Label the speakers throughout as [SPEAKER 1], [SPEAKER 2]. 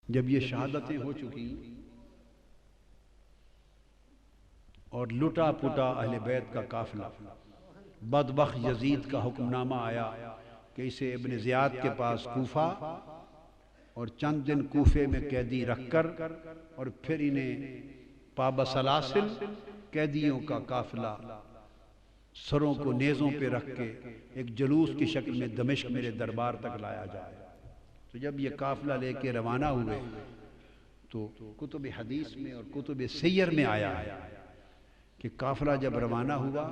[SPEAKER 1] جب یہ شہادتیں ہو چکی اور لٹا پٹا اہل بیت کا قافلہ، بدبخت یزید کا حکم نامہ آیا کہ اسے ابن زیاد کے پاس کوفہ اور چند دن کوفے میں قیدی رکھ کر اور پھر انہیں پابسلاسل قیدیوں کا قافلہ سروں کو نیزوں پہ رکھ کے ایک جلوس کی شکل میں دمشق میرے دربار تک لایا جائے۔ تو جب یہ قافلہ لے کے روانہ ہوئے تو کتب حدیث میں اور کتب سیر میں آیا ہے کہ قافلہ جب روانہ ہوا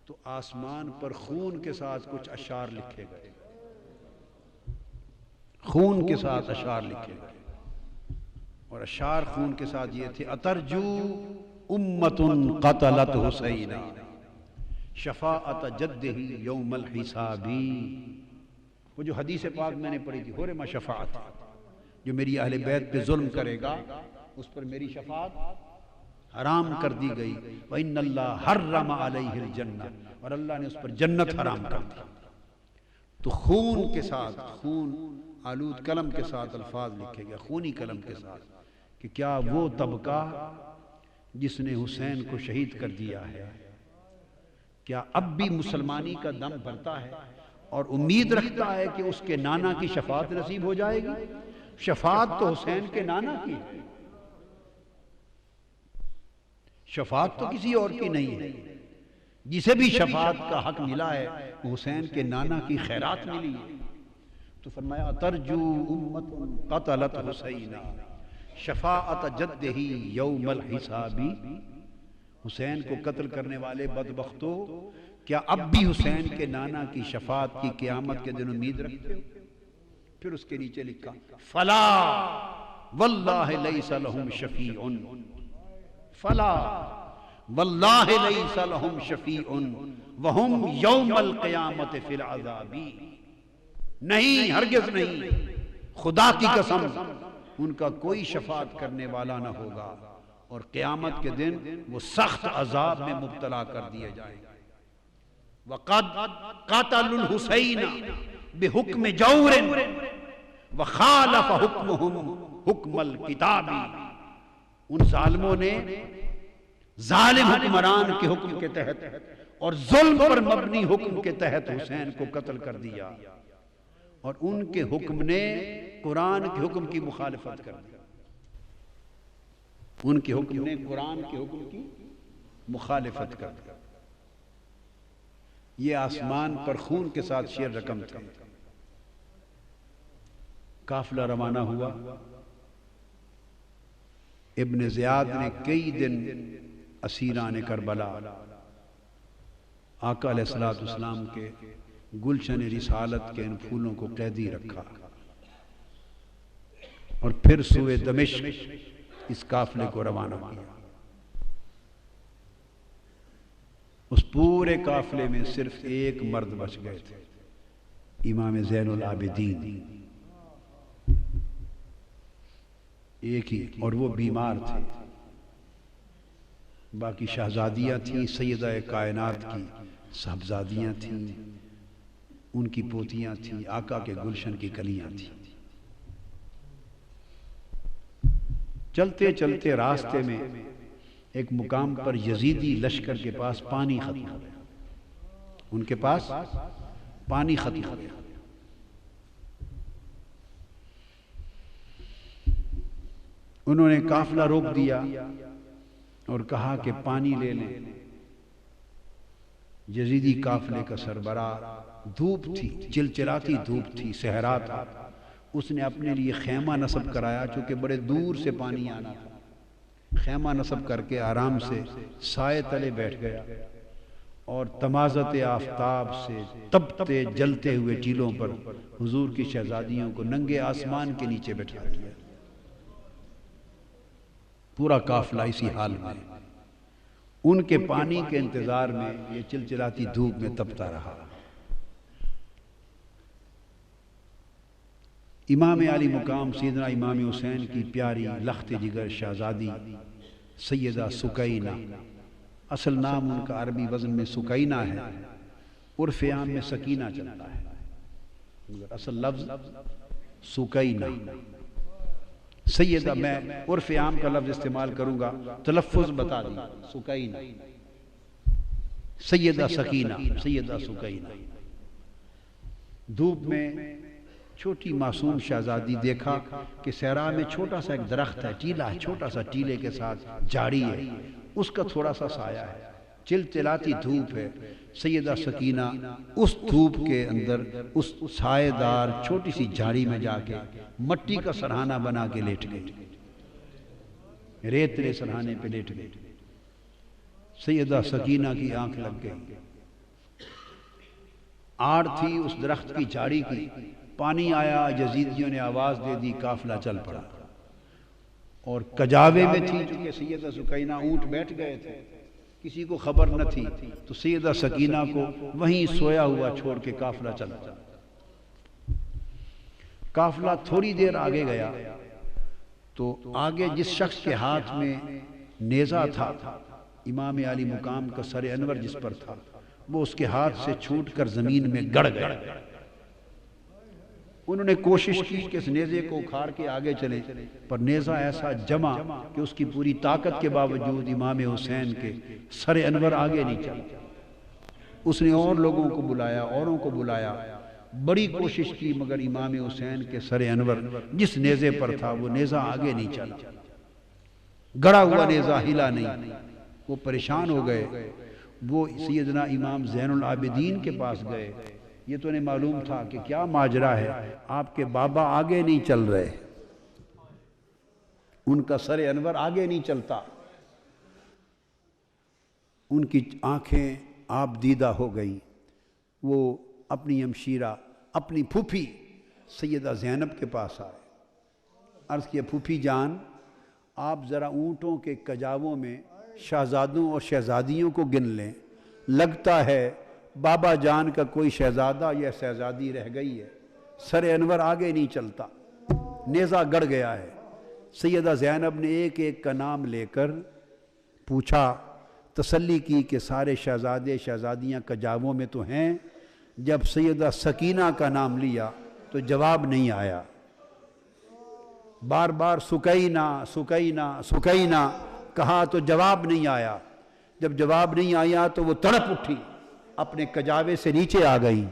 [SPEAKER 1] تو آسمان پر خون کے ساتھ کچھ اشعار لکھے گئے، خون کے ساتھ اشعار لکھے گئے، اور اشعار خون کے ساتھ یہ تھے: اترجو امت قتلت حسینا شفاعت جدہ یوم الحسابی۔ وہ جو حدیث پاک میں نے پڑھی تھی، حرم شفاعت، جو میری اہل بیت پہ ظلم کرے گا اس پر میری شفاعت حرام کر دی گئی۔ وَإِنَّ اللَّهَ حَرَّمَ عَلَيْهِ الْجَنَّةَ، اور اللہ نے اس پر جنت حرام کر دی۔ تو خون کے ساتھ، خون آلود قلم کے ساتھ الفاظ لکھے گئے، خونی قلم کے ساتھ، کہ کیا وہ طبقہ جس نے حسین کو شہید کر دیا ہے کیا اب بھی مسلمانی کا دم بھرتا ہے اور امید رکھتا ہے کہ اس کے نانا کی شفاعت نصیب ہو جائے گی؟ شفاعت تو حسین کے نانا کی ہے، شفاعت تو کسی اور کی نہیں ہے۔ جسے بھی شفاعت کا حق ملا ہے وہ حسین کے نانا کی خیرات ملی ہے۔ تو فرمایا ترجو امت قتلت حسینا شفاعت جدہ یوم الحسابی، حسین کو قتل کرنے والے بدبختو، کیا اب بھی حسین کے نانا کی شفاعت کی قیامت کے دن امید رکھتے ہو؟ پھر اس کے نیچے لکھا فلا واللہ لیس لہم شفیع، فلا واللہ لیس لہم شفیع وہم یوم القیامت فی العذاب، نہیں، ہرگز نہیں، خدا کی قسم ان کا کوئی شفاعت کرنے والا نہ ہوگا اور قیامت کے دن وہ سخت عذاب میں مبتلا کر دیے جائیں گے۔ وَقَدْ قَتَلُوا الْحُسَيْنَ بِحُکْمِ جَوْرٍ وَخَالَفَ حُکْمُهُمْ حُکْمَ الْکِتَابِ، ان ظالموں نے ظالم حکمران کے حکم کے تحت اور ظلم پر مبنی حکم کے تحت حسین کو قتل کر دیا، اور ان کے حکم نے قرآن کے حکم کی مخالفت کر دی، ان کے حکم نے قرآن کے حکم کی مخالفت کر دی۔ یہ آسمان پر خون کے ساتھ شیر رقم تھے۔ قافلہ روانہ ہوا، ابن زیاد نے کئی دن اسیران کربلا آقا علیہ السلام کے گلشن رسالت کے ان پھولوں کو قیدی رکھا، اور پھر سوئے دمشق اس قافلے کو روانہ کیا۔ اس پورے قافلے میں صرف ایک مرد بچ گئے تھے، امام زین العابدین، ایک ہی، اور وہ بیمار تھے۔ باقی شہزادیاں تھیں، سیدہ کائنات کی صاحبزادیاں تھیں، ان کی پوتیاں تھیں، آقا کے گلشن کی کلیاں تھیں۔ چلتے چلتے راستے میں ایک مقام پر یزیدی لشکر کے پاس پانی ختم ہو گیا، ان کے پاس پانی ختم ہو گیا۔ انہوں نے قافلہ روک دیا اور کہا کہ پانی لے لیں۔ یزیدی قافلے کا سربراہ، دھوپ تھی، چلچلاتی دھوپ تھی، صحرا تھا، اس نے اپنے لیے خیمہ نصب کرایا، چونکہ بڑے دور سے پانی آنا تھا۔ خیمہ نصب کر کے آرام سے سائے تلے بیٹھ گیا اور تمازت آفتاب سے تپتے جلتے ہوئے ٹیلوں پر حضور کی شہزادیوں کو ننگے آسمان کے نیچے بٹھا دیا۔ پورا قافلہ اسی حال میں، ان کے پانی کے انتظار میں یہ چلچلاتی دھوپ میں تپتا رہا۔ امام علی مقام سیدنا امام حسین کی پیاری لخت جگر شہزادی سیدہ سکینہ، اصل نام ان کا عربی وزن میں سکینہ ہے، عرف عام میں سکینہ چلتا ہے، اصل لفظ سکینہ۔ سیدہ، میں عرف عام کا لفظ استعمال کروں گا، تلفظ بتا دی، سکینہ، سیدہ سکینہ، سیدہ سکینہ۔ دھوپ میں چھوٹی معصوم شہزادی دیکھا کہ صحرا میں چھوٹا سا ایک درخت ہے، ٹیلا ہے، چھوٹا سا ٹیلے کے ساتھ جھاڑی ہے، اس کا تھوڑا سا سایہ ہے، چلچلاتی دھوپ ہے۔ سیدہ سکینہ اس دھوپ کے اندر اس سائے دار چھوٹی سی جھاڑی میں جا کے مٹی کا سرہانہ بنا کے لیٹ گئی، ریتلے سرہانے پہ لیٹ گئی۔ سیدہ سکینہ کی آنکھ لگ گئی، آڑ تھی اس درخت کی جھاڑی کی، پانی آیا، یزیدیوں نے آواز دے دی، قافلہ چل پڑا، اور کجاوے میں تھی چونکہ سیدہ سکینہ، اونٹ بیٹھ گئے تھے، کسی کو خبر نہ تھی، تو سیدہ سکینہ کو وہیں سویا ہوا چھوڑ کے قافلہ چلا۔ قافلہ تھوڑی دیر آگے گیا تو آگے جس شخص کے ہاتھ میں نیزہ تھا، امام عالی مقام کا سر انور جس پر تھا، وہ اس کے ہاتھ سے چھوٹ کر زمین میں گڑ گئے۔ انہوں نے کوشش کی کہ اس نیزے کو اکھاڑ کے آگے چلے، پر نیزہ ایسا جمع کہ اس کی پوری طاقت کے باوجود امام حسین کے سر انور آگے نہیں چلا۔ اس نے اور لوگوں کو بلایا، اوروں کو بلایا، بڑی کوشش کی، مگر امام حسین کے سر انور جس نیزے پر تھا وہ نیزہ آگے نہیں چلا، گڑا ہوا نیزہ ہلا نہیں۔ وہ پریشان ہو گئے، وہ سیدنا امام زین العابدین کے پاس گئے۔ یہ تو انہیں معلوم تھا کہ کیا ماجرا ہے، آپ کے بابا آگے نہیں چل رہے، ان کا سر انور آگے نہیں چلتا۔ ان کی آنکھیں آپ دیدہ ہو گئیں۔ وہ اپنی ہمشیرہ، اپنی پھوپھی سیدہ زینب کے پاس آئے، عرض کیا، پھوپھی جان، آپ ذرا اونٹوں کے کجاووں میں شہزادوں اور شہزادیوں کو گن لیں، لگتا ہے بابا جان کا کوئی شہزادہ یا شہزادی رہ گئی ہے، سر انور آگے نہیں چلتا، نیزہ گڑ گیا ہے۔ سیدہ زینب نے ایک ایک کا نام لے کر پوچھا، تسلی کی کہ سارے شہزادے شہزادیاں کجاووں میں تو ہیں۔ جب سیدہ سکینہ کا نام لیا تو جواب نہیں آیا، بار بار سکینہ سکینہ سکینہ کہا تو جواب نہیں آیا۔ جب جواب نہیں آیا تو وہ تڑپ اٹھی، اپنے کجاوے سے نیچے آ گئی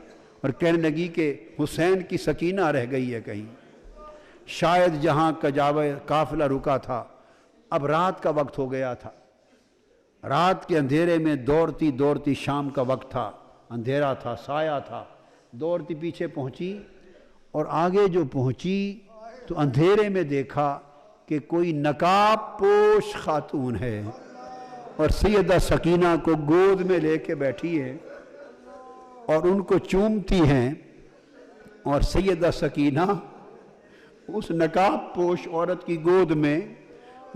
[SPEAKER 1] اور کہنے لگی کہ حسین کی سکینہ رہ گئی ہے کہیں۔ شاید جہاں کجاوے قافلہ رکا تھا، اب رات کا وقت ہو گیا تھا، رات کے اندھیرے میں دوڑتی دوڑتی، شام کا وقت تھا، اندھیرا تھا، سایہ تھا، دوڑتی پیچھے پہنچی، اور آگے جو پہنچی تو اندھیرے میں دیکھا کہ کوئی نقاب پوش خاتون ہے اور سیدہ سکینہ کو گود میں لے کے بیٹھی ہے اور ان کو چومتی ہیں، اور سیدہ سکینہ اس نقاب پوش عورت کی گود میں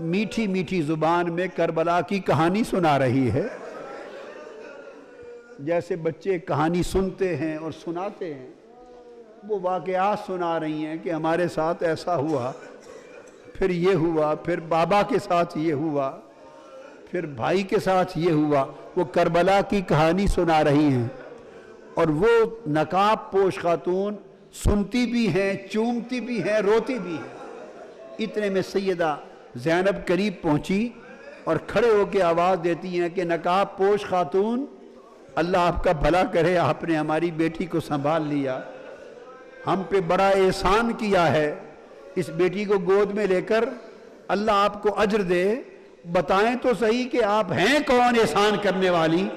[SPEAKER 1] میٹھی میٹھی زبان میں کربلا کی کہانی سنا رہی ہے، جیسے بچے کہانی سنتے ہیں اور سناتے ہیں۔ وہ واقعات سنا رہی ہیں کہ ہمارے ساتھ ایسا ہوا، پھر یہ ہوا، پھر بابا کے ساتھ یہ ہوا، پھر بھائی کے ساتھ یہ ہوا۔ وہ کربلا کی کہانی سنا رہی ہیں، اور وہ نقاب پوش خاتون سنتی بھی ہیں، چومتی بھی ہیں، روتی بھی ہیں۔ اتنے میں سیدہ زینب قریب پہنچی اور کھڑے ہو کے آواز دیتی ہیں کہ نقاب پوش خاتون، اللہ آپ کا بھلا کرے، آپ نے ہماری بیٹی کو سنبھال لیا، ہم پہ بڑا احسان کیا ہے، اس بیٹی کو گود میں لے کر اللہ آپ کو اجر دے، بتائیں تو صحیح کہ آپ ہیں کون احسان کرنے والی۔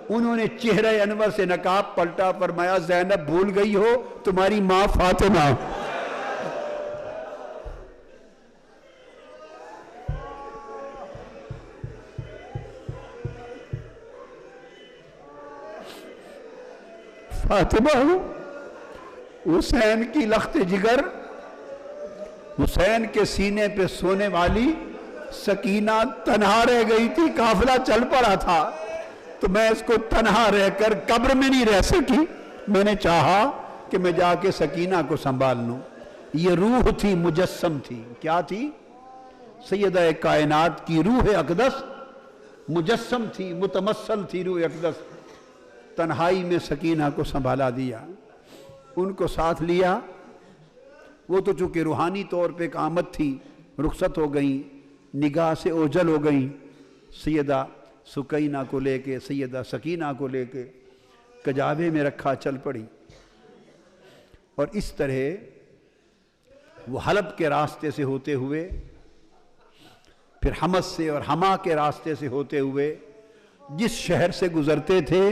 [SPEAKER 1] انہوں نے چہرہ انور سے نقاب پلٹا، فرمایا، زینب بھول گئی ہو تمہاری ماں فاطمہ۔ فاطمہ حسین کی لخت جگر، حسین کے سینے پہ سونے والی سکینہ تنہا رہ گئی تھی، قافلہ چل پڑا تھا، تو میں اس کو تنہا رہ کر قبر میں نہیں رہ سکی، میں نے چاہا کہ میں جا کے سکینہ کو سنبھال لوں۔ یہ روح تھی، مجسم تھی، کیا تھی؟ سیدہ کائنات کی روح اقدس مجسم تھی، متمثل تھی روح اقدس۔ تنہائی میں سکینہ کو سنبھالا دیا، ان کو ساتھ لیا۔ وہ تو چونکہ روحانی طور پہ ایک آمد تھی، رخصت ہو گئیں، نگاہ سے اوجھل ہو گئیں، سیدہ سکینہ کو لے کے، سیدہ سکینہ کو لے کے کجاوے میں رکھا چل پڑی۔ اور اس طرح وہ حلب کے راستے سے ہوتے ہوئے، پھر حمص سے اور حما کے راستے سے ہوتے ہوئے جس شہر سے گزرتے تھے،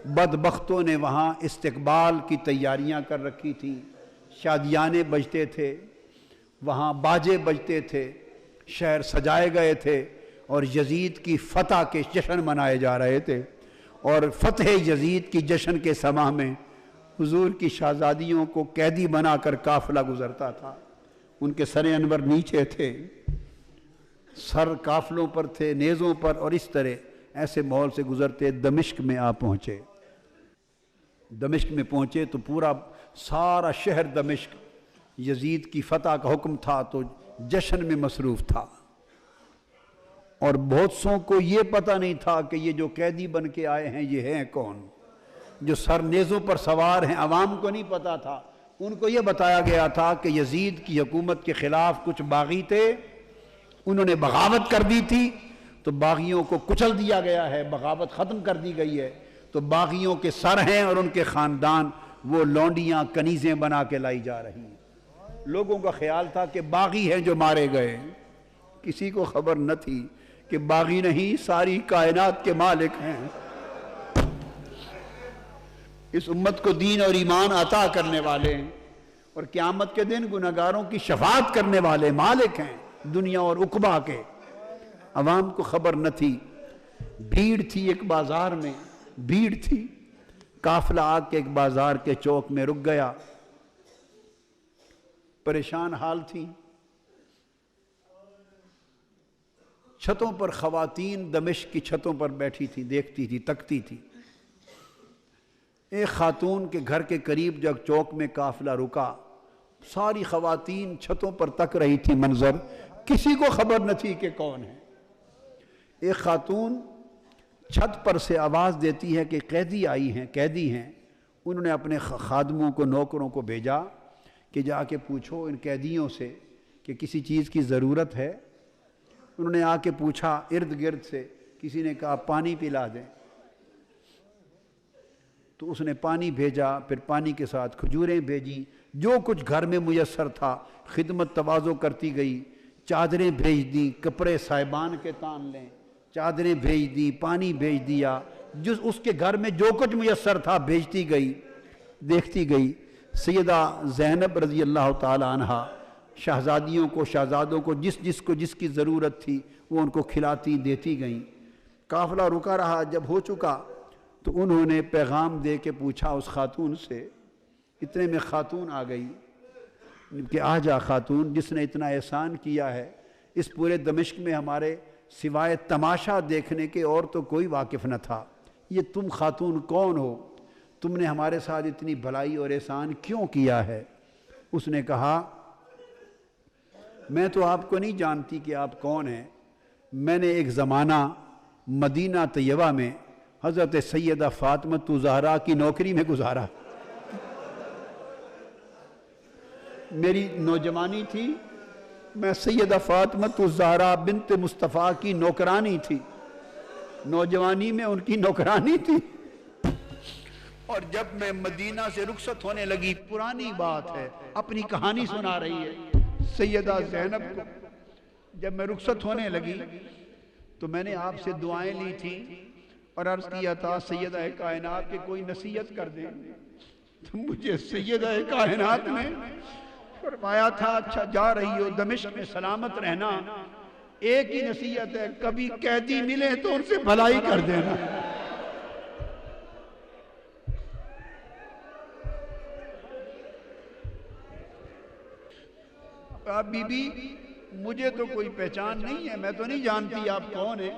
[SPEAKER 1] بدبختوں نے وہاں استقبال کی تیاریاں کر رکھی تھیں، شادیانے بجتے تھے، وہاں باجے بجتے تھے، شہر سجائے گئے تھے، اور یزید کی فتح کے جشن منائے جا رہے تھے۔ اور فتح یزید کی جشن کے سماں میں حضور کی شہزادیوں کو قیدی بنا کر قافلہ گزرتا تھا، ان کے سر انور نیچے تھے، سر قافلوں پر تھے، نیزوں پر، اور اس طرح ایسے ماحول سے گزرتے دمشق میں آ پہنچے۔ دمشق میں پہنچے تو پورا سارا شہر دمشق یزید کی فتح کا حکم تھا تو جشن میں مصروف تھا، اور بہت سوں کو یہ پتہ نہیں تھا کہ یہ جو قیدی بن کے آئے ہیں یہ ہیں کون، جو سر نیزوں پر سوار ہیں عوام کو نہیں پتہ تھا۔ ان کو یہ بتایا گیا تھا کہ یزید کی حکومت کے خلاف کچھ باغی تھے، انہوں نے بغاوت کر دی تھی، تو باغیوں کو کچل دیا گیا ہے، بغاوت ختم کر دی گئی ہے، تو باغیوں کے سر ہیں اور ان کے خاندان وہ لونڈیاں کنیزیں بنا کے لائی جا رہی ہیں۔ لوگوں کا خیال تھا کہ باغی ہیں جو مارے گئے، کسی کو خبر نہ تھی کہ باغی نہیں، ساری کائنات کے مالک ہیں، اس امت کو دین اور ایمان عطا کرنے والے ہیں، اور قیامت کے دن گنہگاروں کی شفاعت کرنے والے مالک ہیں دنیا اور عقبہ کے۔ عوام کو خبر نہ تھی، بھیڑ تھی ایک بازار میں، بھیڑ تھی، قافلہ آ کے ایک بازار کے چوک میں رک گیا، پریشان حال تھی۔ چھتوں پر خواتین دمشق کی چھتوں پر بیٹھی تھی، دیکھتی تھی، تکتی تھی۔ ایک خاتون کے گھر کے قریب جب چوک میں قافلہ رکا، ساری خواتین چھتوں پر تک رہی تھی منظر، کسی کو خبر نہ تھی کہ کون ہے۔ ایک خاتون چھت پر سے آواز دیتی ہے کہ قیدی آئی ہیں، قیدی ہیں۔ انہوں نے اپنے خادموں کو، نوکروں کو بھیجا کہ جا کے پوچھو ان قیدیوں سے کہ کسی چیز کی ضرورت ہے۔ انہوں نے آ کے پوچھا ارد گرد سے، کسی نے کہا پانی پلا دیں، تو اس نے پانی بھیجا، پھر پانی کے ساتھ کھجوریں بھیجی، جو کچھ گھر میں میسر تھا، خدمت تواضع کرتی گئی، چادریں بھیج دیں، کپڑے صاحبان کے تان لیں، چادریں بھیج دی، پانی بھیج دیا، جس اس کے گھر میں جو کچھ میسر تھا بھیجتی گئی، دیکھتی گئی۔ سیدہ زینب رضی اللہ تعالی عنہ شہزادیوں کو، شہزادوں کو جس کی ضرورت تھی وہ ان کو کھلاتی دیتی گئیں۔ قافلہ رکا رہا، جب ہو چکا تو انہوں نے پیغام دے کے پوچھا اس خاتون سے، اتنے میں خاتون آ گئی کہ آ جا خاتون، جس نے اتنا احسان کیا ہے، اس پورے دمشق میں ہمارے سوائے تماشا دیکھنے کے اور تو کوئی واقف نہ تھا، یہ تم خاتون کون ہو؟ تم نے ہمارے ساتھ اتنی بھلائی اور احسان کیوں کیا ہے؟ اس نے کہا میں تو آپ کو نہیں جانتی کہ آپ کون ہیں، میں نے ایک زمانہ مدینہ طیبہ میں حضرت سیدہ فاطمۃ الزہرا کی نوکری میں گزارا، میری نوجوانی تھی، میں سیدہ فاطمۃ الزہرا بنت مصطفیٰ کی نوکرانی تھی، نوجوانی میں ان کی نوکرانی تھی، اور جب میں مدینہ سے رخصت ہونے لگی، پرانی بات ہے، اپنی کہانی سنا رہی ہے سیدہ زینب کو، جب میں رخصت ہونے لگی تو میں نے آپ سے دعائیں لی تھی اور عرض کیا تھا سیدہ کائنات کے کوئی نصیحت کر دیں، تو مجھے سیدہ کائنات نے فرمایا تھا اچھا جا رہی ہو دمشق میں سلامت رہنا، ایک ہی نصیحت ہے، کبھی قیدی ملے تو ان سے بھلائی کر دینا۔ آپ بی بی مجھے تو کوئی پہچان نہیں ہے، میں تو نہیں جانتی آپ کون ہیں،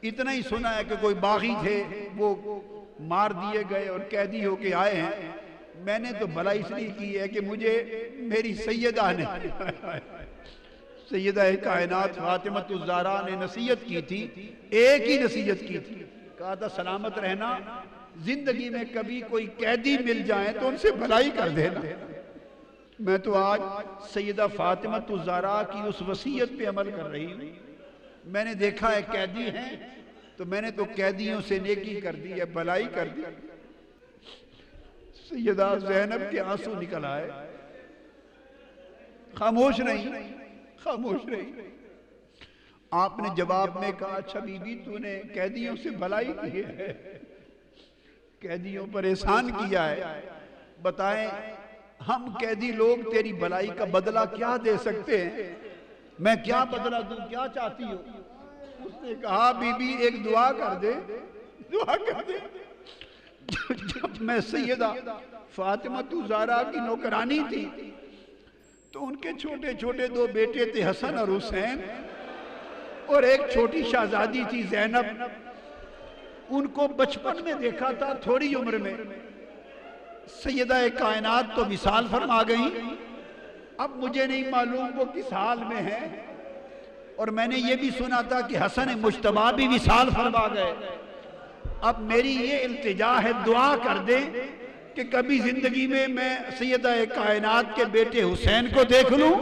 [SPEAKER 1] اتنا ہی سنا ہے کہ کوئی باغی تھے وہ مار دیے گئے اور قیدی ہو کے آئے ہیں، میں نے تو بھلائی اس لیے کی ہے کہ مجھے میری سیدہ نے، سیدہ کائنات فاطمۃ الزہرا نے نصیحت کی تھی، ایک ہی نصیحت کی تھی، کہا تھا سلامت رہنا، زندگی میں کبھی کوئی قیدی مل جائیں تو ان سے بھلائی کر دینا۔ میں تو آج سیدہ فاطمہ الزہرا کی اس وصیت پہ عمل کر رہی ہوں۔ میں نے دیکھا ہے قیدی ہیں تو میں نے تو قیدیوں سے نیکی کر دی ہے، بھلائی کر دی۔ سیدہ زینب کے آنسو نکل آئے، خاموش نہیں، خاموش نہیں۔ آپ نے جواب میں کہا اچھا بی بی تو نے قیدیوں سے بھلائی کی ہے، قیدیوں پر احسان کیا ہے، بتائیں ہم قیدی لوگ تیری بھلائی کا بدلہ کیا دے سکتے ہیں؟ میں کیا بدلہ دوں، کیا چاہتی ہو؟ اس نے کہا بی بی ایک دعا کر دے، دعا کر دے۔ جب میں سیدہ فاطمہ الزہرا کی نوکرانی تھی تو ان کے چھوٹے چھوٹے دو بیٹے تھے، حسن اور حسین، اور ایک چھوٹی شہزادی تھی زینب۔ ان کو بچپن میں دیکھا تھا، تھوڑی عمر میں۔ سیدہ کائنات تو وصال فرما گئی، اب مجھے نہیں معلوم وہ کس حال میں ہیں، اور میں نے یہ بھی سنا تھا کہ حسن مجتبیٰ بھی وصال فرما گئے۔ اب میری یہ التجا ہے، دعا کر دیں کہ کبھی زندگی میں سیدہ کائنات کے بیٹے حسین کو دیکھ لوں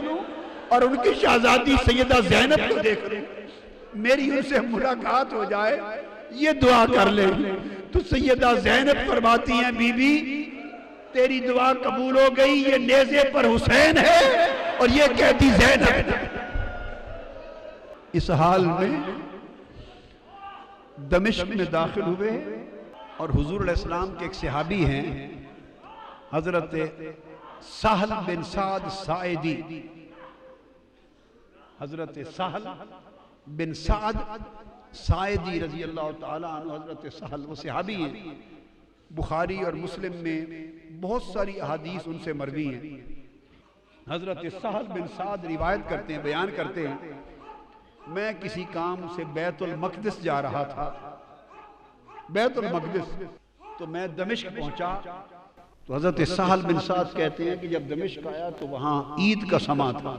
[SPEAKER 1] اور ان کی شہزادی سیدہ زینب کو دیکھ لوں، میری ان سے ملاقات ہو جائے، یہ دعا کر لیں۔ تو سیدہ زینب فرماتی ہیں بی بی تیری دعا قبول ہو گئی، یہ نیزے پر حسین ہے اور یہ قیدی زینب ہے۔ اس حال میں دمشق میں داخل ہوئے اور حضور علیہ السلام کے ایک صحابی ہیں حضرت سہل بن سعد ساعدی، حضرت سہل بن سعد ساعدی رضی اللہ تعالیٰ عنہ، حضرت سہل وہ صحابی ہیں، بخاری اور مسلم میں بہت ساری احادیث ان سے مروی ہیں۔ حضرت سہل بن سعد روایت کرتے ہیں، بیان کرتے ہیں میں کسی کام سے بیت المقدس جا رہا تھا، بیت المقدس، تو میں دمشق پہنچا تو حضرت سہل بن سعد کہتے ہیں کہ جب دمشق آیا تو وہاں عید کا سما تھا،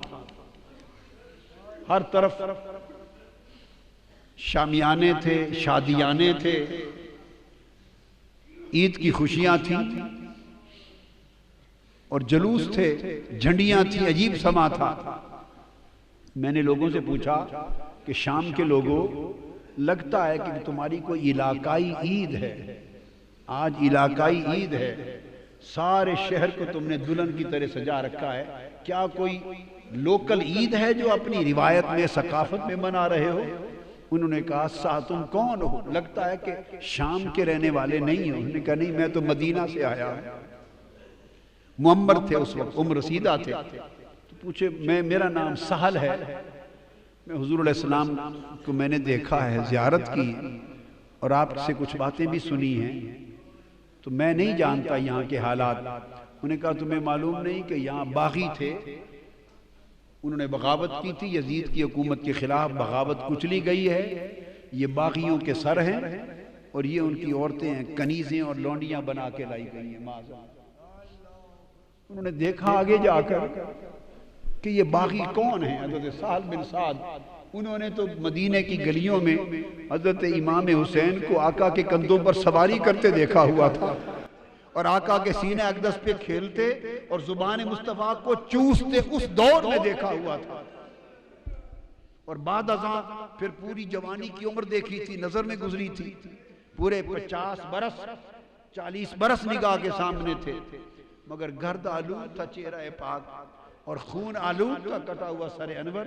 [SPEAKER 1] ہر طرف شامیانے تھے، شادیانے تھے، عید کی خوشیاں تھیں اور جلوس تھے، جھنڈیاں تھیں، عجیب سما تھا۔ میں نے لوگوں سے پوچھا کہ شام کے لوگوں لگتا ہے کہ تمہاری کوئی علاقائی عید ہے، آج علاقائی عید ہے، سارے شہر کو تم نے دلہن کی طرح سجا رکھا ہے، کیا کوئی لوکل عید ہے جو اپنی روایت میں ثقافت میں منا رہے ہو؟ انہوں نے کہا تم کون ہو؟ لگتا ہے کہ شام کے رہنے والے نہیں ہو۔ انہوں نے کہا نہیں، میں تو مدینہ سے آیا ہوں۔ معمر تھے اس وقت، عمر رسیدہ تھے، تو پوچھے میرا نام سہل ہے، میں حضور علیہ السلام کو میں نے دیکھا ہے، زیارت کی اور آپ سے کچھ باتیں بھی سنی ہیں، تو میں نہیں جانتا یہاں کے حالات۔ انہوں نے کہا تمہیں معلوم نہیں کہ یہاں باغی تھے، انہوں نے بغاوت کی تھی، یزید کی حکومت کے خلاف بغاوت کچلی گئی ہے، یہ باغیوں کے سر ہیں اور یہ ان کی عورتیں ہیں، کنیزیں اور لونڈیاں بنا کے لائی گئی ہیں۔ انہوں نے دیکھا آگے جا کر کہ یہ باغی کون ہیں؟ حضرت سہل بن سعد۔ انہوں نے تو مدینہ کی گلیوں میں حضرت امام حسین کو آقا کے کندھوں پر سواری کرتے دیکھا ہوا تھا، اور آقا کے سینہ اقدس پہ کھیلتے اور زبان مصطفیٰ کو چوستے، اس دور میں دیکھا ہوا تھا۔ اور بعد ازاں پھر پوری جوانی کی عمر دیکھی تھی، نظر میں گزری تھی، پورے 50 برس 40 برس نگاہ کے سامنے تھے، مگر گرد آلود تھا چہرہ پاک اور خون آلود تھا کٹا ہوا سر انور۔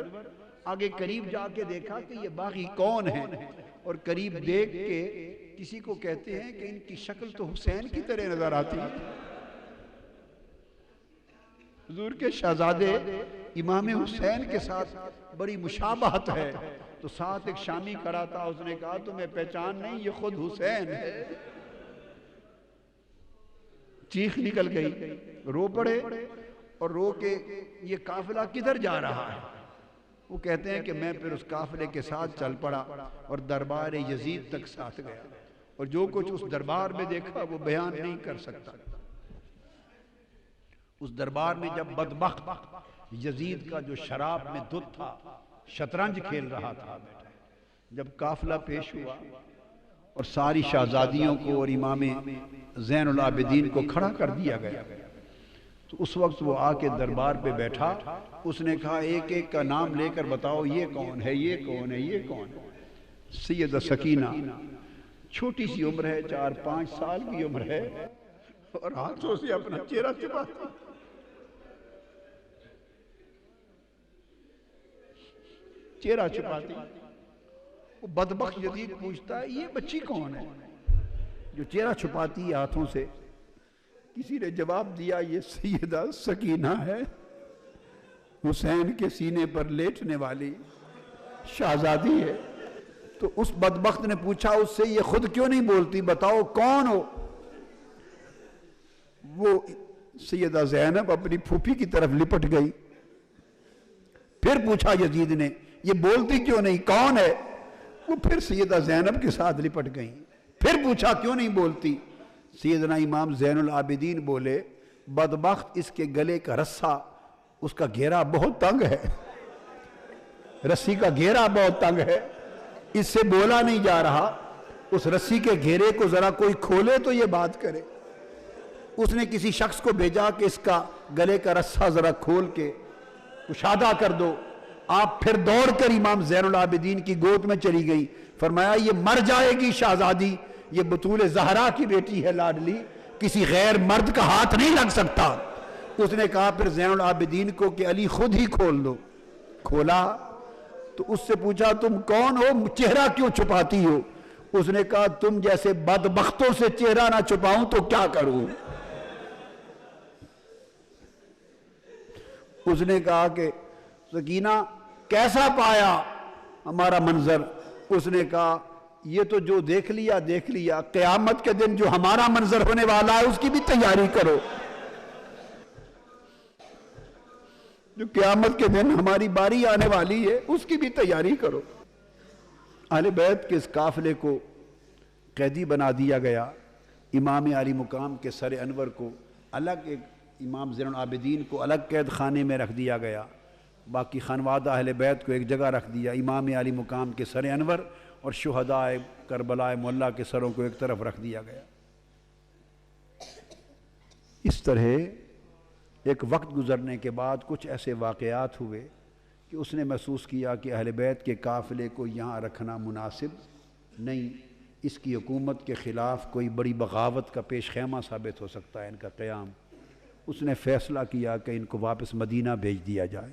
[SPEAKER 1] آگے قریب جا کے دیکھا کہ یہ باغی کون ہیں، اور قریب دیکھ کے کسی کو کہتے ہیں کہ ان کی شکل تو حسین کی طرح نظر آتی ہے۔ حضور کے شہزادے امام حسین کے ساتھ بڑی مشابہت ہے، تو ساتھ ایک شامی کھڑا تھا، اس نے کہا تمہیں پہچان نہیں، یہ خود حسین ہے۔ چیخ نکل گئی، رو پڑے اور رو کے یہ قافلہ کدھر جا رہا ہے؟ وہ کہتے ہیں کہ میں پھر اس قافلے کے ساتھ چل پڑا اور دربار یزید تک ساتھ گیا، اور جو کچھ اس دربار میں دیکھا وہ بیان نہیں کر سکتا۔ اس دربار میں جب بدبخت یزید کا جو شراب میں دھت تھا، شطرنج کھیل رہا تھا، جب قافلہ پیش ہوا اور ساری شہزادیوں کو اور امام زین العابدین کو کھڑا کر دیا گیا، تو اس وقت وہ آ کے دربار پہ بیٹھا، اس نے کہا ایک ایک کا نام لے کر بتاؤ، یہ کون ہے، یہ کون ہے، یہ کون ہے؟ سیدہ سکینہ چھوٹی سی عمر ہے، 4-5 سال کی عمر ہے، اور ہاتھوں سے اپنا چہرہ چھپاتی، چہرہ چھپاتی۔ وہ بدبخت یزید پوچھتا ہے یہ بچی کون ہے جو چہرہ چھپاتی ہے ہاتھوں سے؟ کسی نے جواب دیا یہ سیدہ سکینہ ہے، حسین کے سینے پر لیٹنے والی شہزادی ہے۔ تو اس بدبخت نے پوچھا اس سے یہ خود کیوں نہیں بولتی، بتاؤ کون ہو؟ وہ سیدہ زینب اپنی پھوپھی کی طرف لپٹ گئی۔ پھر پوچھا یزید نے یہ بولتی کیوں نہیں، کون ہے؟ وہ پھر سیدہ زینب کے ساتھ لپٹ گئی۔ پھر پوچھا کیوں نہیں بولتی؟ سیدنا امام زین العابدین بولے بدبخت اس کے گلے کا رسہ، اس کا گھیرا بہت تنگ ہے، رسی کا گھیرا بہت تنگ ہے، اس سے بولا نہیں جا رہا، اس رسی کے گھیرے کو ذرا کوئی کھولے تو یہ بات کرے۔ اس نے کسی شخص کو بھیجا کہ اس کا گلے کا رسہ ذرا کھول کے کشادہ کر دو۔ آپ پھر دوڑ کر امام زین العابدین کی گود میں چلی گئی، فرمایا یہ مر جائے گی شہزادی، یہ بطول زہرا کی بیٹی ہے لاڈلی، کسی غیر مرد کا ہاتھ نہیں لگ سکتا۔ اس نے کہا پھر زین العابدین کو کہ علی خود ہی کھول دو۔ کھولا تو اس سے پوچھا تم کون ہو، چہرہ کیوں چھپاتی ہو؟ اس نے کہا تم جیسے بدبختوں سے چہرہ نہ چھپاؤں تو کیا کروں؟ اس نے کہا کہ سکینہ کیسا پایا ہمارا منظر؟ اس نے کہا یہ تو جو دیکھ لیا دیکھ لیا، قیامت کے دن جو ہمارا منظر ہونے والا ہے اس کی بھی تیاری کرو، جو قیامت کے دن ہماری باری آنے والی ہے اس کی بھی تیاری کرو۔ اہل بیت کے اس قافلے کو قیدی بنا دیا گیا، امام علی مقام کے سر انور کو الگ، ایک امام زین العابدین کو الگ قید خانے میں رکھ دیا گیا، باقی خانوادہ اہل بیت کو ایک جگہ رکھ دیا، امام علی مقام کے سر انور اور شہداء کربلا معلیٰ کے سروں کو ایک طرف رکھ دیا گیا۔ اس طرح ایک وقت گزرنے کے بعد کچھ ایسے واقعات ہوئے کہ اس نے محسوس کیا کہ اہل بیت کے قافلے کو یہاں رکھنا مناسب نہیں، اس کی حکومت کے خلاف کوئی بڑی بغاوت کا پیش خیمہ ثابت ہو سکتا ہے ان کا قیام۔ اس نے فیصلہ کیا کہ ان کو واپس مدینہ بھیج دیا جائے۔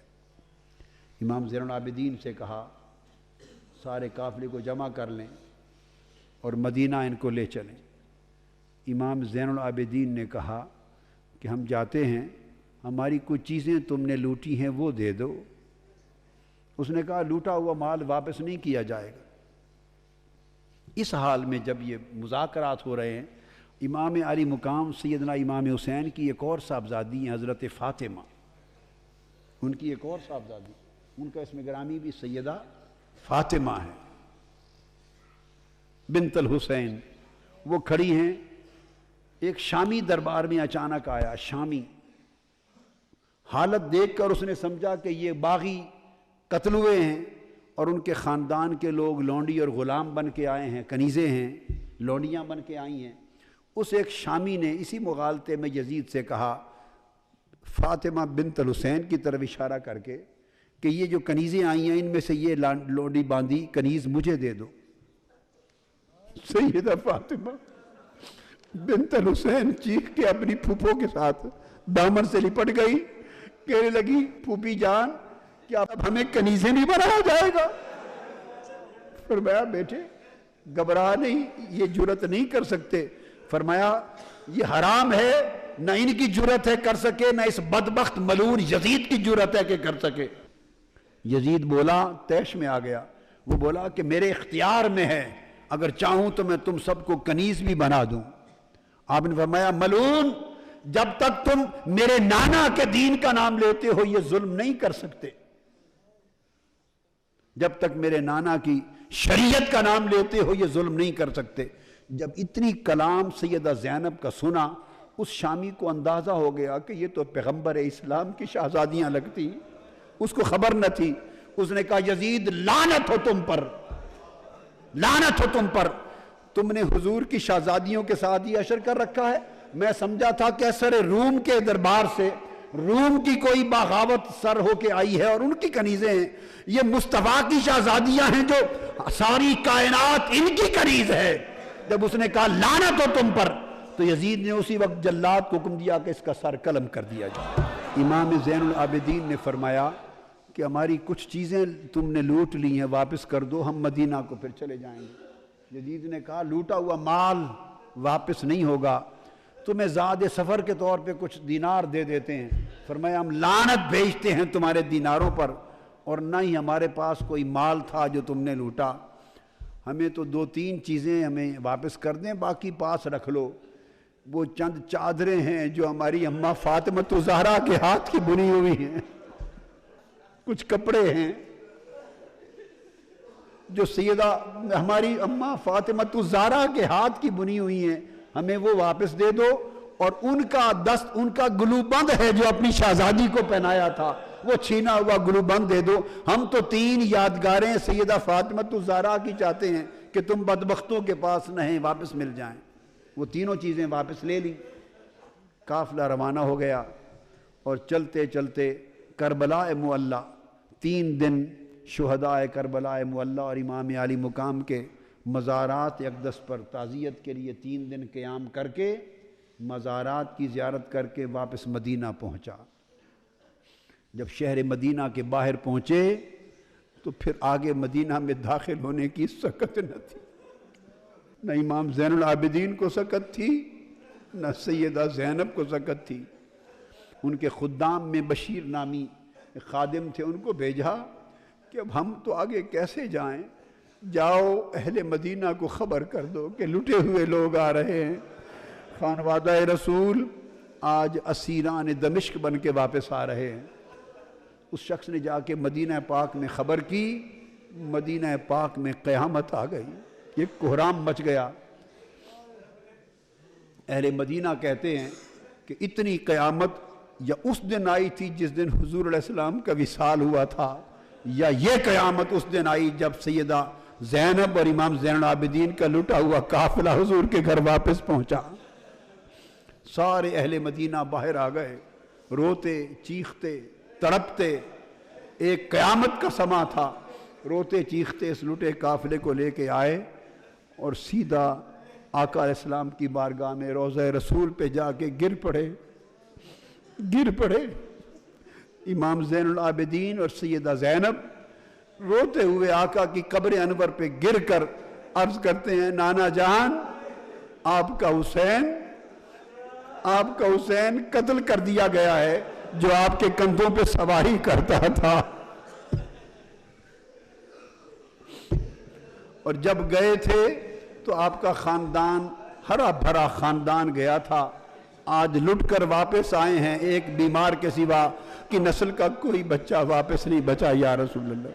[SPEAKER 1] امام زین العابدین سے کہا سارے قافلے کو جمع کر لیں اور مدینہ ان کو لے چلیں۔ امام زین العابدین نے کہا کہ ہم جاتے ہیں، ہماری کچھ چیزیں تم نے لوٹی ہیں وہ دے دو۔ اس نے کہا لوٹا ہوا مال واپس نہیں کیا جائے گا۔ اس حال میں جب یہ مذاکرات ہو رہے ہیں، امام علی مقام سیدنا امام حسین کی ایک اور صاحبزادی ہیں حضرت فاطمہ، ان کی ایک اور صاحبزادی، ان کا اسم گرامی بھی سیدہ فاطمہ ہے بنت الحسین۔ وہ کھڑی ہیں، ایک شامی دربار میں اچانک آیا، شامی حالت دیکھ کر اس نے سمجھا کہ یہ باغی قتل ہوئے ہیں اور ان کے خاندان کے لوگ لونڈی اور غلام بن کے آئے ہیں، کنیزیں ہیں، لونڈیاں بن کے آئی ہیں۔ اس ایک شامی نے اسی مغالطے میں یزید سے کہا فاطمہ بنت الحسین کی طرف اشارہ کر کے کہ یہ جو کنیزیں آئی ہیں ان میں سے یہ لونڈی باندھی کنیز مجھے دے دو۔ سیدہ فاطمہ بنت الحسین چیخ کے اپنی پھوپھوں کے ساتھ دامن سے لپٹ گئی، کہنے لگی پھوپھی جان کیا اب ہمیں کنیزیں نہیں بنایا جائے گا؟ فرمایا بیٹے گھبرا نہیں، یہ جرت نہیں کر سکتے۔ فرمایا یہ حرام ہے، نہ ان کی جرت ہے کر سکے، نہ اس بدبخت ملعون یزید کی جرت ہے کہ کر سکے۔ یزید بولا، تیش میں آ گیا، وہ بولا کہ میرے اختیار میں ہے، اگر چاہوں تو میں تم سب کو کنیز بھی بنا دوں۔ آپ نے فرمایا ملعون، جب تک تم میرے نانا کے دین کا نام لیتے ہو یہ ظلم نہیں کر سکتے، جب تک میرے نانا کی شریعت کا نام لیتے ہو یہ ظلم نہیں کر سکتے۔ جب اتنی کلام سیدہ زینب کا سنا، اس شامی کو اندازہ ہو گیا کہ یہ تو پیغمبر اسلام کی شہزادیاں لگتی، اس کو خبر نہ تھی۔ اس نے کہا یزید لعنت ہو تم پر، لعنت ہو تم پر، تم نے حضور کی شہزادیوں کے ساتھ یہ عشر کر رکھا ہے، میں سمجھا تھا کیسر روم کے دربار سے روم کی کوئی بغاوت سر ہو کے آئی ہے اور ان کی کنیزیں ہیں، یہ مصطفیٰ کی شہزادیاں ہیں جو ساری کائنات ان کی کنیز ہے۔ جب اس نے کہا لعنت ہو تم پر، تو یزید نے اسی وقت جلاد کو حکم دیا کہ اس کا سر قلم کر دیا جائے۔ امام زین العابدین نے فرمایا کہ ہماری کچھ چیزیں تم نے لوٹ لی ہیں، واپس کر دو، ہم مدینہ کو پھر چلے جائیں گے۔ یزید نے کہا لوٹا ہوا مال واپس نہیں ہوگا، تمہیں زاد سفر کے طور پہ کچھ دینار دے دیتے ہیں۔ فرمایا ہم لعنت بھیجتے ہیں تمہارے دیناروں پر، اور نہ ہی ہمارے پاس کوئی مال تھا جو تم نے لوٹا، ہمیں تو 2-3 چیزیں ہمیں واپس کر دیں، باقی پاس رکھ لو۔ وہ چند چادریں ہیں جو ہماری اماں فاطمہ الزہرا کے ہاتھ کی بنی ہوئی ہیں، کچھ کپڑے ہیں جو سیدہ ہماری اماں فاطمہ الزہرا کے ہاتھ کی بنی ہوئی ہیں، ہمیں وہ واپس دے دو، اور ان کا دست، ان کا گلوبند ہے جو اپنی شہزادی کو پہنایا تھا، وہ چھینا ہوا گلوبند دے دو۔ ہم تو 3 یادگاریں سیدہ فاطمہ الزہرا کی چاہتے ہیں کہ تم بدبختوں کے پاس نہیں، واپس مل جائیں۔ وہ تینوں چیزیں واپس لے لی، قافلہ روانہ ہو گیا، اور چلتے چلتے کربلا معلی 3 دن شہداء کربلا معلی اور امام علی مقام کے مزارات اقدس پر تعزیت کے لیے 3 دن قیام کر کے مزارات کی زیارت کر کے واپس مدینہ پہنچا۔ جب شہر مدینہ کے باہر پہنچے تو پھر آگے مدینہ میں داخل ہونے کی سکت نہ تھی، نہ امام زین العابدین کو سکت تھی، نہ سیدہ زینب کو سکت تھی۔ ان کے خدام میں بشیر نامی خادم تھے، ان کو بھیجا کہ اب ہم تو آگے کیسے جائیں، جاؤ اہل مدینہ کو خبر کر دو کہ لٹے ہوئے لوگ آ رہے ہیں، خانوادہ رسول آج اسیران دمشق بن کے واپس آ رہے ہیں۔ اس شخص نے جا کے مدینہ پاک میں خبر کی، مدینہ پاک میں قیامت آ گئی، یہ کوہرام مچ گیا۔ اہل مدینہ کہتے ہیں کہ اتنی قیامت یا اس دن آئی تھی جس دن حضور علیہ السلام کا وصال ہوا تھا، یا یہ قیامت اس دن آئی جب سیدہ زینب اور امام زین العابدین کا لٹا ہوا قافلہ حضور کے گھر واپس پہنچا۔ سارے اہل مدینہ باہر آ گئے، روتے چیختے تڑپتے، ایک قیامت کا سما تھا، روتے چیختے اس لٹے قافلے کو لے کے آئے اور سیدھا آقا علیہ السلام کی بارگاہ میں روضہ رسول پہ جا کے گر پڑے۔ امام زین العابدین اور سیدہ زینب روتے ہوئے آقا کی قبر انور پہ گر کر عرض کرتے ہیں نانا جان، آپ کا حسین قتل کر دیا گیا ہے جو آپ کے کندھوں پہ سواری کرتا تھا۔ اور جب گئے تھے تو آپ کا خاندان ہرا بھرا خاندان گیا تھا، آج لٹ کر واپس آئے ہیں، ایک بیمار کے سوا کی نسل کا کوئی بچہ واپس نہیں بچا یا رسول اللہ۔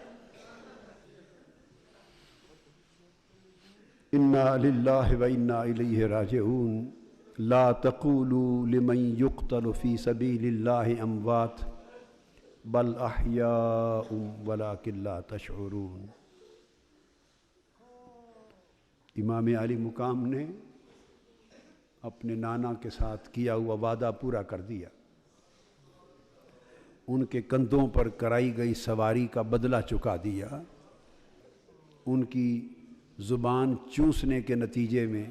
[SPEAKER 1] انا للہ و انا الیہ راجعون لا تقولوا لمن يقتل في سبيل الله اموات بل احیاء ولكن لا تشعرون۔ امام علی مقام نے اپنے نانا کے ساتھ کیا ہوا وعدہ پورا کر دیا، ان کے کندھوں پر کرائی گئی سواری کا بدلہ چکا دیا، ان کی زبان چوسنے کے نتیجے میں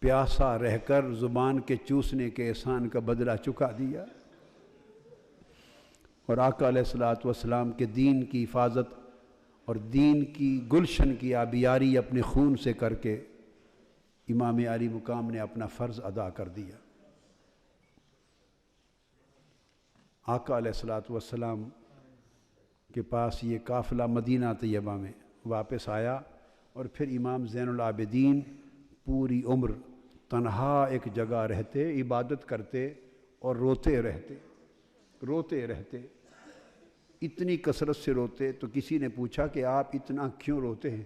[SPEAKER 1] پیاسا رہ کر زبان کے چوسنے کے احسان کا بدلہ چکا دیا، اور آقا علیہ السلام کے دین کی حفاظت اور دین کی گلشن کی آبیاری اپنے خون سے کر کے امام علی مقام نے اپنا فرض ادا کر دیا۔ آقا علیہ السلام کے پاس یہ قافلہ مدینہ طیبہ میں واپس آیا، اور پھر امام زین العابدین پوری عمر تنہا ایک جگہ رہتے، عبادت کرتے اور روتے رہتے، اتنی کثرت سے روتے۔ تو کسی نے پوچھا کہ آپ اتنا کیوں روتے ہیں؟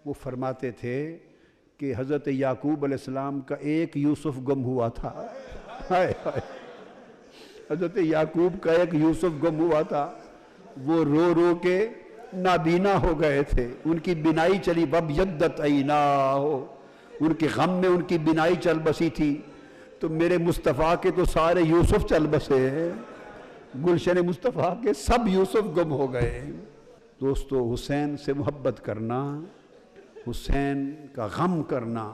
[SPEAKER 1] وہ فرماتے تھے کہ حضرت یعقوب علیہ السلام کا ایک یوسف گم ہوا تھا، حضرت یعقوب کا ایک یوسف گم ہوا تھا، وہ رو رو کے نابینا ہو گئے تھے، ان کی بینائی چلی، وَبْيَضَّتْ عَيْنَاهُ، ان کے غم میں ان کی بینائی چل بسی تھی۔ تو میرے مصطفیٰ کے تو سارے یوسف چل بسے ہیں، گلشن مصطفیٰ کے سب یوسف گم ہو گئے۔ دوستو، حسین سے محبت کرنا، حسین کا غم کرنا،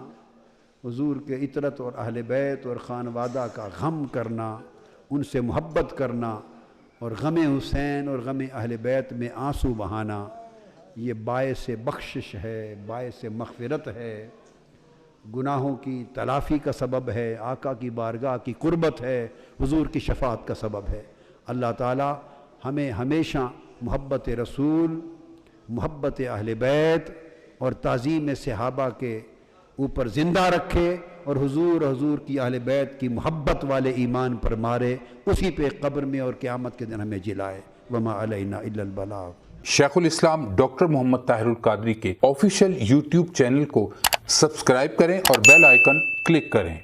[SPEAKER 1] حضور کے عطرت اور اہل بیت اور خانوادہ کا غم کرنا، ان سے محبت کرنا اور غم حسین اور غم اہل بیت میں آنسو بہانا، یہ باعث بخشش ہے، باعث مغفرت ہے، گناہوں کی تلافی کا سبب ہے، آقا کی بارگاہ کی قربت ہے، حضور کی شفاعت کا سبب ہے۔ اللہ تعالی ہمیں ہمیشہ محبت رسول، محبت اہل بیت اور تعظیم صحابہ کے اوپر زندہ رکھے، اور حضور کی اہل بیت کی محبت والے ایمان پر مارے، اسی پہ قبر میں اور قیامت کے دن ہمیں جلائے۔ وما علینا الا البلاغ۔
[SPEAKER 2] شیخ الاسلام ڈاکٹر محمد طاہر القادری کے آفیشیل یوٹیوب چینل کو سبسکرائب کریں اور بیل آئیکن کلک کریں۔